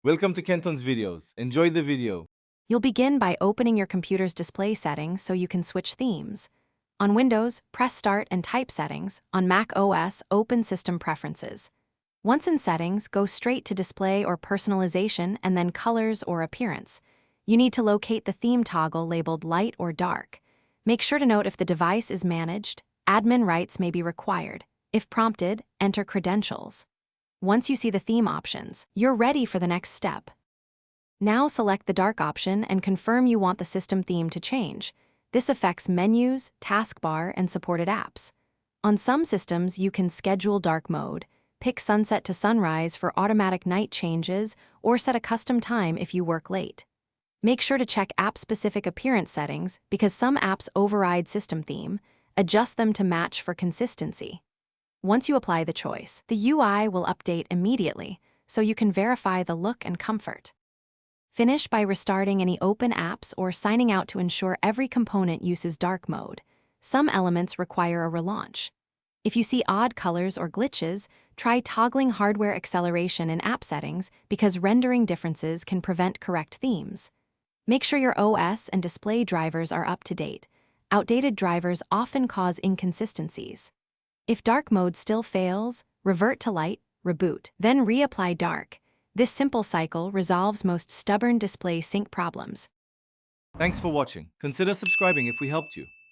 Welcome to Kenton's videos. Enjoy the video. You'll begin by opening your computer's display settings so you can switch themes. On Windows, press Start and type Settings. On macOS, open System Preferences. Once in Settings, go straight to Display or Personalization and then Colors or Appearance. You need to locate the theme toggle labeled Light or Dark. Make sure to note if the device is managed. Admin rights may be required. If prompted, enter credentials. Once you see the theme options, you're ready for the next step. Now select the dark option and confirm you want the system theme to change. This affects menus, taskbar, and supported apps. On some systems, you can schedule dark mode, pick sunset to sunrise for automatic night changes, or set a custom time if you work late. Make sure to check app-specific appearance settings because some apps override system theme. Adjust them to match for consistency. Once you apply the choice, the UI will update immediately, so you can verify the look and comfort. Finish by restarting any open apps or signing out to ensure every component uses dark mode. Some elements require a relaunch. If you see odd colors or glitches, try toggling hardware acceleration in app settings because rendering differences can prevent correct themes. Make sure your OS and display drivers are up to date. Outdated drivers often cause inconsistencies. If dark mode still fails, revert to light, reboot, then reapply dark. This simple cycle resolves most stubborn display sync problems. Thanks for watching. Consider subscribing if we helped you.